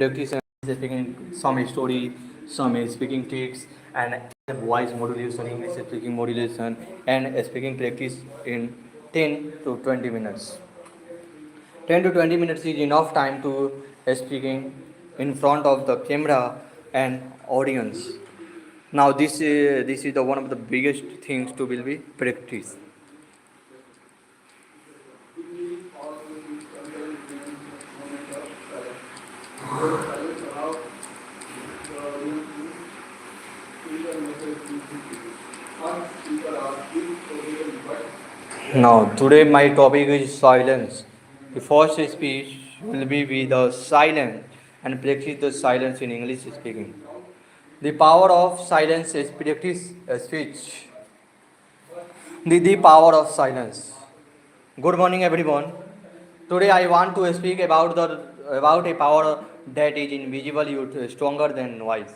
practice and speaking some story, some speaking tricks, and voice modulation, English speaking modulation, and speaking practice in 10 to 20 minutes. 10 to 20 minutes is enough time to speaking in front of the camera and audience. Now this is the one of the biggest things to will be practice. Now, today my topic is silence. The first speech will be with the silence and practice the silence in English speaking. The power of silence is practice speech. The power of silence. Good morning, everyone. Today I want to speak about a power that is invisible yet stronger than noise.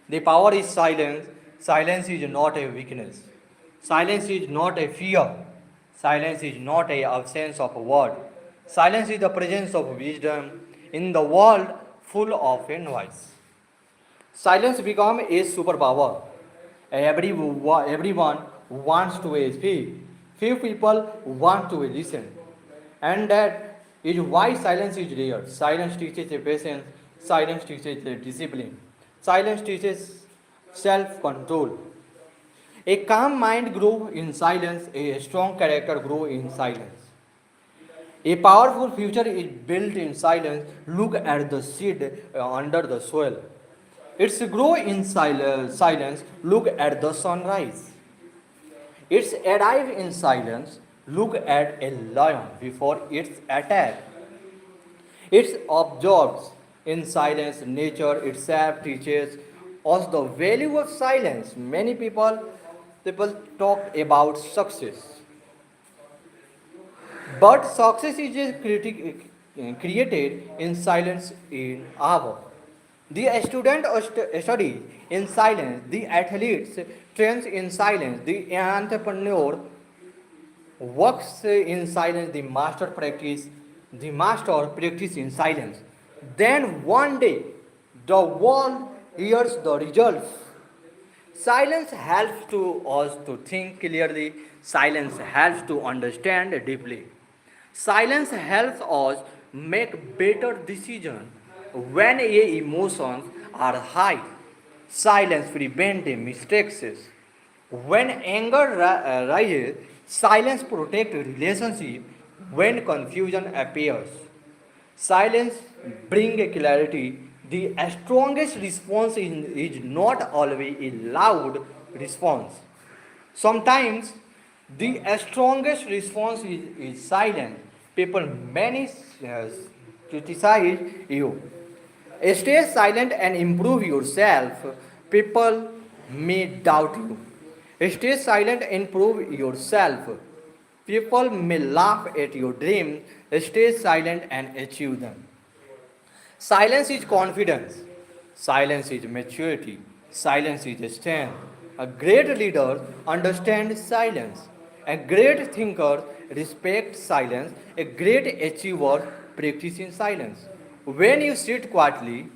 The power is silence. Silence is not a weakness. Silence is not a fear. Silence is not a absence of a word. Silence is the presence of wisdom in the world full of noise. Silence become a superpower. Everyone wants to speak. Few people want to listen. And that is why silence is rare. Silence teaches a patience. Silence teaches a discipline. Silence teaches self-control. A calm mind grows in silence. A strong character grows in silence. A powerful future is built in silence. Look at the seed under the soil. It's grow in silence. Look at the sunrise. It's arrive in silence. Look at a lion before its attack. It absorbs in silence. Nature itself teaches us the value of silence. Many people talk about success, but success is created in silence in hour. The student study in silence. The athletes trains in silence. The entrepreneur works in silence. The master practice in silence. Then one day, the world hears the results. Silence helps to us to think clearly. Silence helps to understand deeply. Silence helps us make better decisions when emotions are high. Silence prevents mistakes. When anger rises, silence protects relationship. When confusion appears, silence brings clarity. The strongest response is not always a loud response. Sometimes the strongest response is silence. People many criticize you. Stay silent and improve yourself. People may doubt you. Stay silent and prove yourself. People may laugh at your dreams. Stay silent and achieve them. Silence is confidence. Silence is maturity. Silence is strength. A great leader understands silence. A great thinker respects silence. A great achiever practices silence. When you sit quietly,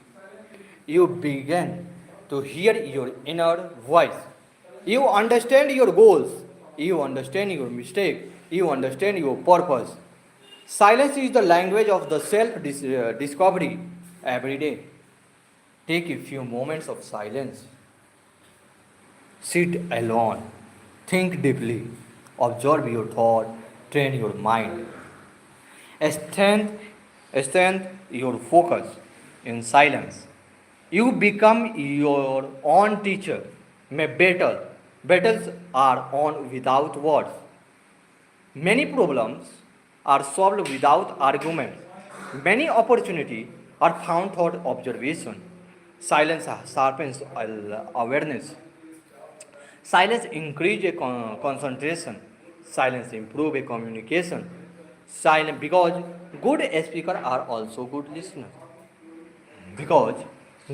you begin to hear your inner voice. You understand your goals. You understand your mistake. You understand your purpose. Silence is the language of the self discovery every day. Take a few moments of silence. Sit alone. Think deeply. Observe your thought. Train your mind. Strengthen, strengthen your focus in silence. You become your own teacher. May battles are on without words. Many problems are solved without arguments. Many opportunities are found through observation. Silence sharpens awareness. Silence increases concentration. Silence improves a communication. Silence because good speakers are also good listeners. Because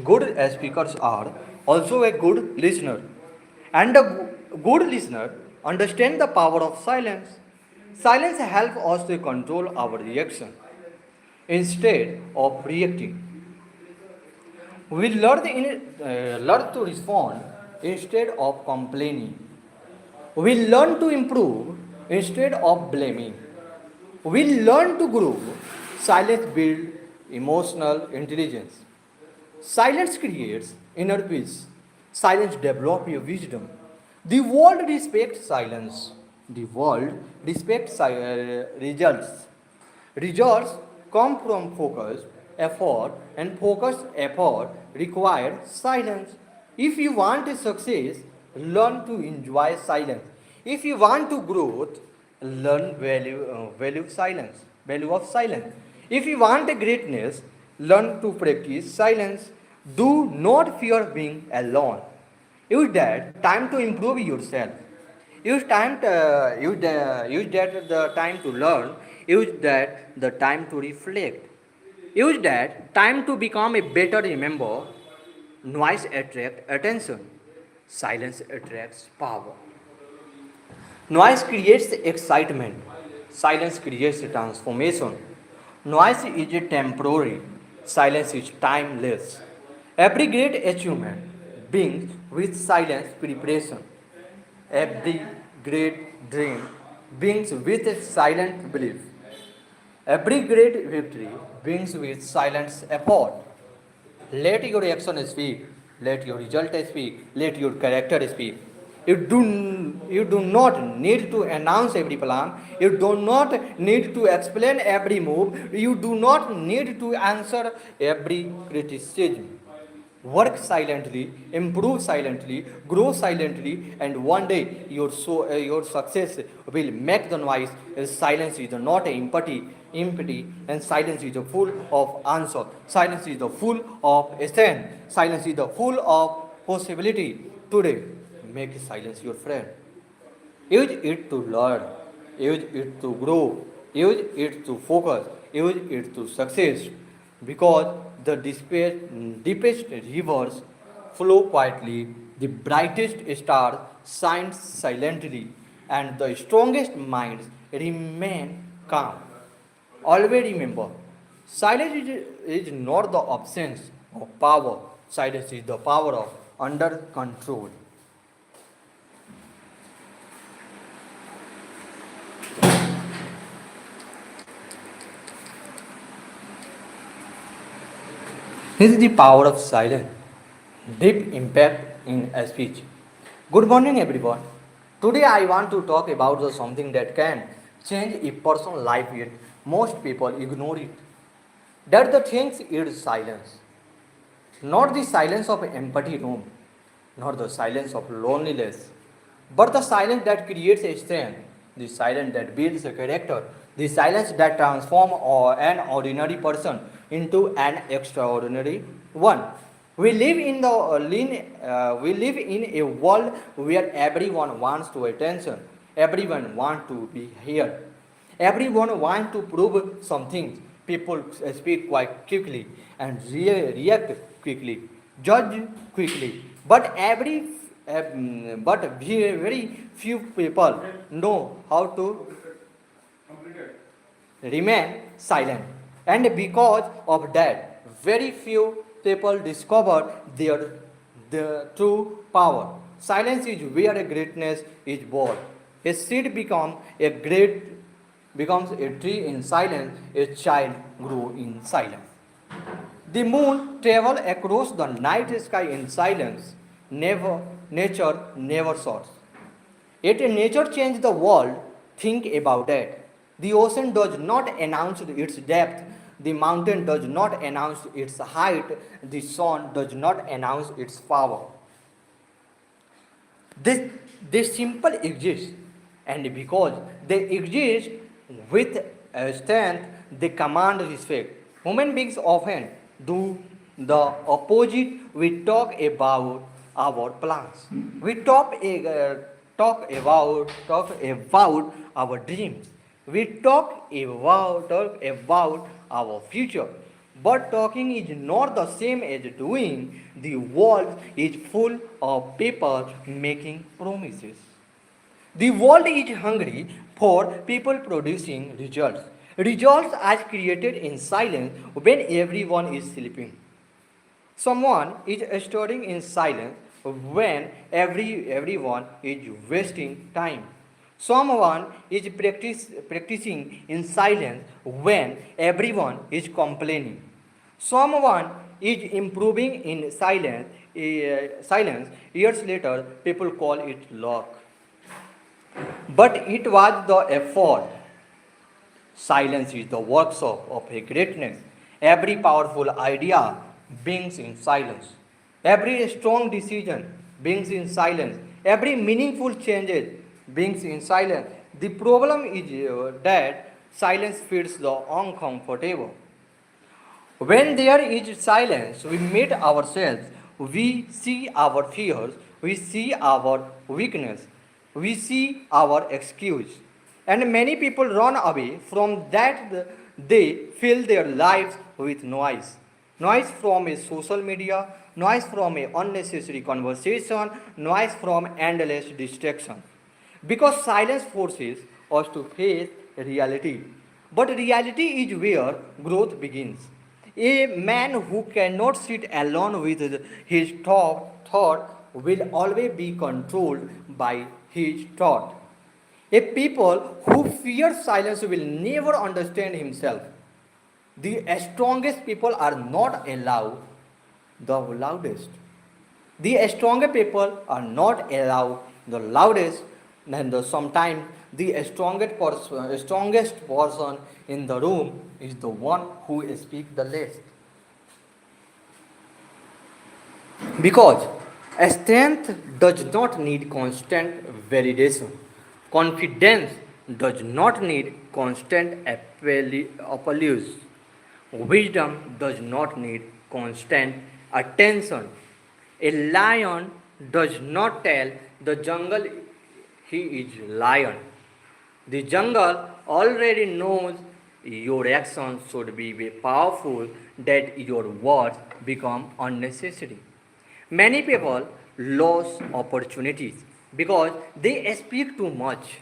good speakers are also a good listener. And a good listener understands the power of silence. Silence helps us to control our reaction instead of reacting. We learn to respond instead of complaining. We learn to improve instead of blaming. We learn to grow. Silence builds emotional intelligence. Silence creates inner peace. Silence develops your wisdom. The world respects silence. The world respects results. Results come from focus, effort, and focused effort requires silence. If you want a success, learn to enjoy silence. If you want to growth, learn value silence, value of silence. If you want a greatness, learn to practice silence. Do not fear being alone. Use that time to improve yourself. Use that the time to learn. Use that the time to reflect. Use that time to become a better remember. Noise attracts attention. Silence attracts power. Noise creates excitement. Silence creates transformation. Noise is temporary. Silence is timeless. Every great achievement begins with silence preparation. Every great dream begins with a silent belief. Every great victory begins with silent effort. Let your action speak. Let your result speak. Let your character speak. You do not need to announce every plan. You do not need to explain every move. You do not need to answer every criticism. Work silently, improve silently, grow silently, and one day your success will make the noise. Silence is not empty, and silence is full of answer. Silence is full of strength. Silence is full of possibility. Today, make silence your friend. Use it to learn, use it to grow, use it to focus, use it to success. Because the deepest rivers flow quietly, the brightest stars shine silently, and the strongest minds remain calm. Always remember, silence is not the absence of power, silence is the power of under control. This is the power of silence, deep impact in a speech. Good morning, everyone. Today, I want to talk about something that can change a person's life, yet most people ignore it. That the thing is silence. Not the silence of an empty room, not the silence of loneliness, but the silence that creates a strength, the silence that builds a character, the silence that transforms an ordinary person into an extraordinary one. We live in a world where everyone wants to attention, everyone wants to be heard, everyone wants to prove something. People speak quite quickly and react quickly, judge quickly. Very few people know how to remain silent. And because of that, very few people discover their true power. Silence is where a greatness is born. A seed becomes a tree in silence, a child grows in silence. The moon travels across the night sky in silence. Nature never sorts. Yet nature changed the world. Think about that. The ocean does not announce its depth. The mountain does not announce its height. The sun does not announce its power. This, they simple exist, and because they exist with a strength, they command respect. Human beings often do the opposite. We talk about our plans. We talk about our dreams. We talk about our future. But talking is not the same as doing. The world is full of people making promises. The world is hungry for people producing results. Results are created in silence when everyone is sleeping. Someone is studying in silence when everyone is wasting time. Someone is practicing in silence when everyone is complaining. Someone is improving in silence. Years later, people call it luck. But it was the effort. Silence is the workshop of a greatness. Every powerful idea brings in silence. Every strong decision brings in silence. Every meaningful change brings in silence. The problem is that silence feels the uncomfortable. When there is silence, we meet ourselves, we see our fears, we see our weakness, we see our excuse. And many people run away from that, they fill their lives with noise. Noise from a social media, noise from a unnecessary conversation, noise from endless distraction. Because silence forces us to face reality. But reality is where growth begins. A man who cannot sit alone with his thought will always be controlled by his thought. A people who fear silence will never understand himself. The strongest people are not allowed the loudest. The stronger people are not allowed the loudest, and sometimes the strongest person in the room is the one who speaks the least. Because strength does not need constant validation. Confidence does not need constant applause. Wisdom does not need constant attention. A lion does not tell the jungle he is lion. The jungle already knows your actions should be powerful that your words become unnecessary. Many people lose opportunities because they speak too much.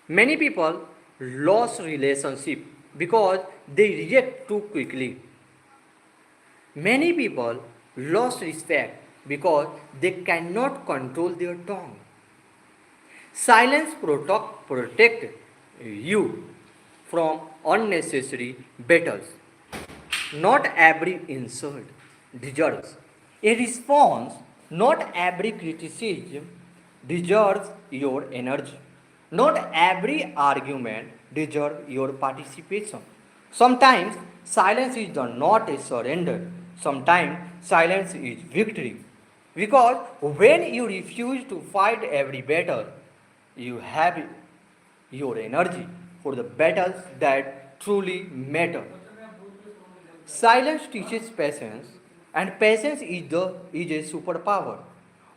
Many people lose relationship because they react too quickly. Many people lose respect because they cannot control their tongue. Silence protect you from unnecessary battles. Not every insult deserves a response. Not every criticism deserves your energy. Not every argument deserves your participation. Sometimes silence is not a surrender. Sometimes silence is victory. Because when you refuse to fight every battle, you have your energy for the battles that truly matter. Silence teaches patience, and patience is a superpower.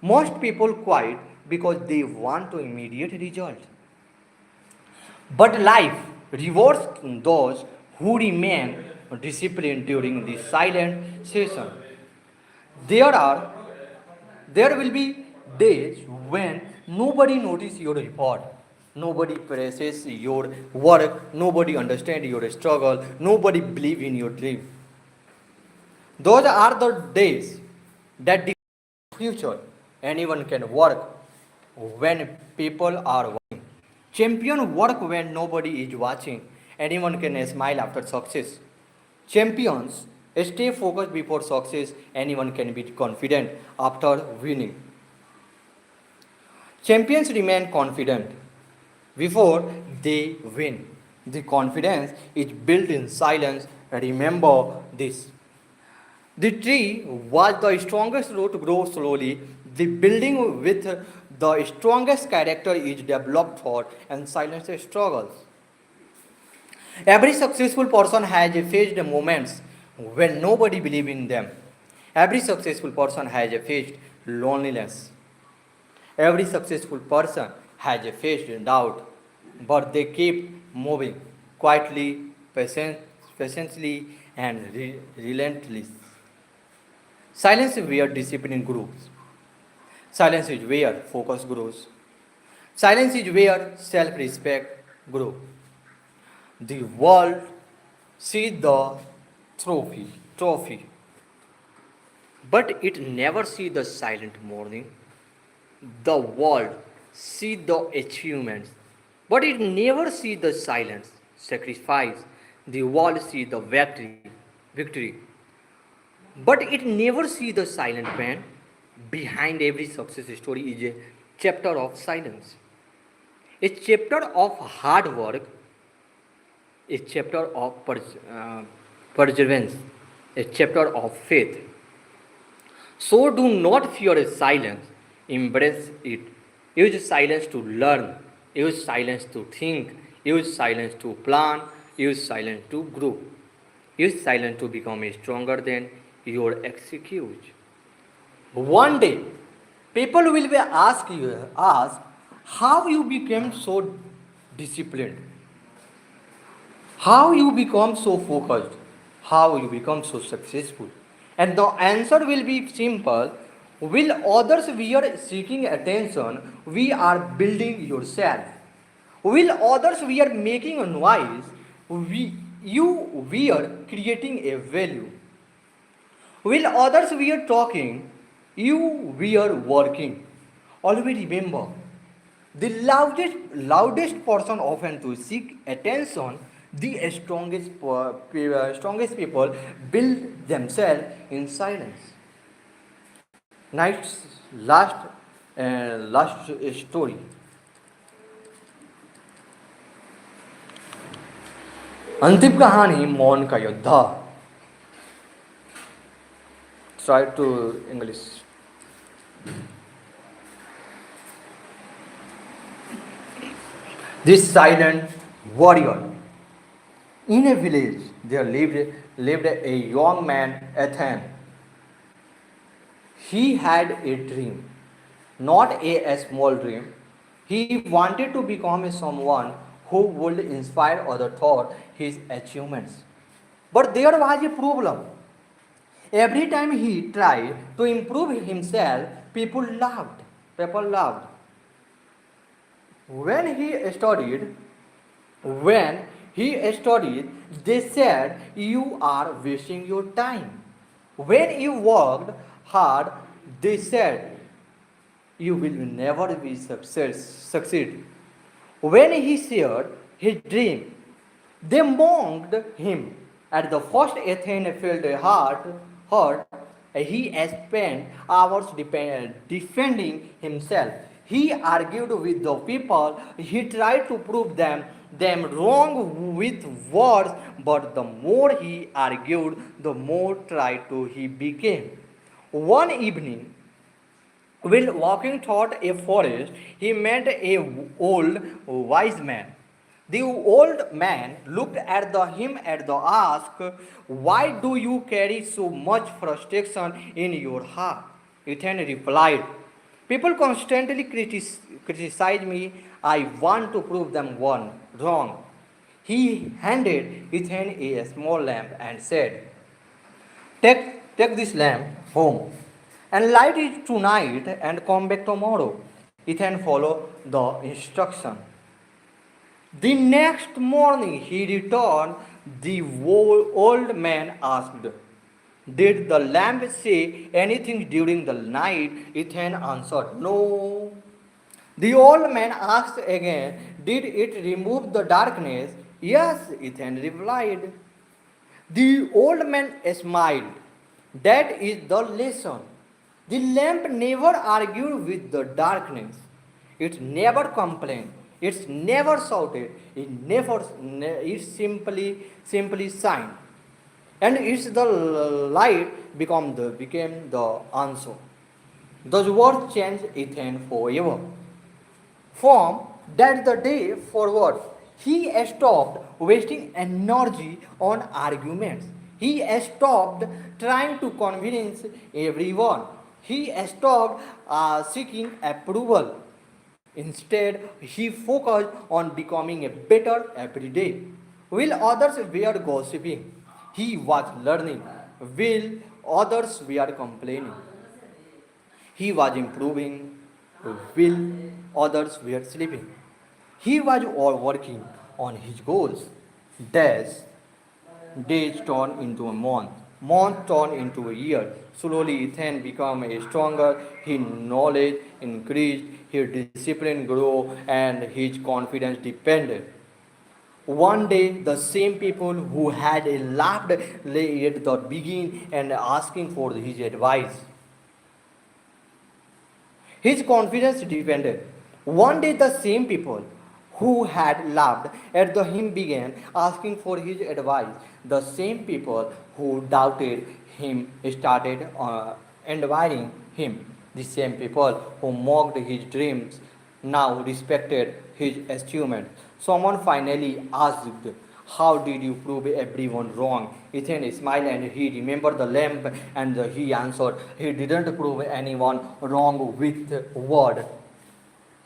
Most people quiet because they want to immediate result. But life rewards those who remain disciplined during the silent session. There are there will be days when nobody notices your effort, nobody praises your work, nobody understands your struggle, nobody believes in your dream. Those are the days that the future. Anyone can work when people are watching. Champion work when nobody is watching. Anyone can smile after success. Champions stay focused before success. Anyone can be confident after winning. Champions remain confident before they win. The confidence is built in silence. Remember this. The tree was the strongest root to grow slowly. The building with the strongest character is developed thought and silence struggles. Every successful person has faced moments when nobody believed in them. Every successful person has faced loneliness. Every successful person has faced doubt, but they keep moving quietly, patiently, and relentlessly. Silence is where discipline grows. Silence is where focus grows. Silence is where self respect grows. The world sees the trophy. But it never see the silent morning. The world see the achievements, but it never see the silence, sacrifice. The world see the victory, but it never see the silent pain. Behind every success story is a chapter of silence, a chapter of hard work, a chapter of perseverance, a chapter of faith. So do not fear silence, embrace it. Use silence to learn, use silence to think, use silence to plan, use silence to grow, use silence to become stronger than your excuse. One day, people will be ask how you became so disciplined, how you become so focused, how you become so successful. And the answer will be simple. Will others we are seeking attention, we are building yourself. Will others we are making a noise, we are creating a value. Will others we are talking, you we are working. Always remember, the loudest person often to seek attention, the strongest people build themselves in silence. Night's last story. अंतिम कहानी मौन का योद्धा. Try to English. This silent warrior. In a village, there lived a young man, Ethan. He had a dream, not a small dream. He wanted to become someone who would inspire others through his achievements. But there was a problem. Every time he tried to improve himself, people laughed. People laughed. When he studied, when he studied, they said, "You are wasting your time." When you worked hard, they said, "You will never be succeed." When he shared his dream, they mocked him. At the first, Athene felt a hurt. He spent hours defending himself. He argued with the people. He tried to prove them wrong with words, but the more he argued, the more tried to he became. One evening, while walking through a forest, he met a old wise man. The old man looked at him and asked, "Why do you carry so much frustration in your heart?" Ethan replied, "People constantly criticize me. I want to prove them wrong." He handed Ethan a small lamp and said, take this lamp home and light it tonight and come back tomorrow. Ethan followed the instruction. The next morning he returned. The old man asked, "Did the lamp say anything during the night?" Ethan answered, "No." The old man asked again, "Did it remove the darkness?" "Yes," Ethan replied. The old man smiled. That is the lesson. The lamp never argued with the darkness. It never complained. It never shouted. It simply shined. And it's the light became the answer. Those words changed Ethan forever. From that the day forward, he stopped wasting energy on arguments. He stopped trying to convince everyone. He stopped seeking approval. Instead, he focused on becoming a better every day. While others were gossiping, he was learning. While others were complaining, he was improving. While others were sleeping, he was all working on his goals. Days, days turned into a month. Month turned into a year. Slowly, Ethan became a stronger. His knowledge increased, his discipline grew, and his confidence depended. One day, the same people who had laughed at the beginning and asking for his advice. His confidence depended. One day, the same people who had laughed at him began asking for his advice. The same people who doubted him started admiring him. The same people who mocked his dreams now respected his achievement. Someone finally asked, how did you prove everyone wrong? Ethan smiled and he remembered the lamp and he answered, he didn't prove anyone wrong with word.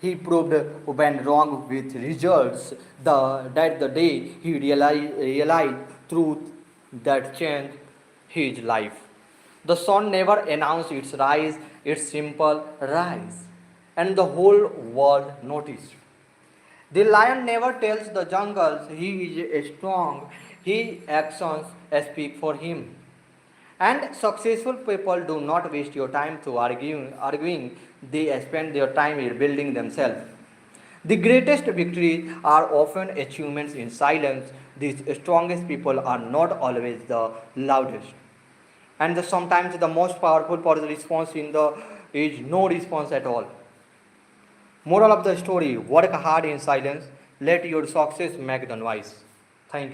He proved when wrong with results. That the day he realized truth that changed his life. The sun never announced its rise, its simple rise, and the whole world noticed. The lion never tells the jungles he is strong, his actions speak for him. And successful people do not waste your time to arguing. They spend their time rebuilding themselves. The greatest victories are often achievements in silence. The strongest people are not always the loudest. And sometimes the most powerful response is no response at all. Moral of the story: work hard in silence, let your success make the noise. Thank you.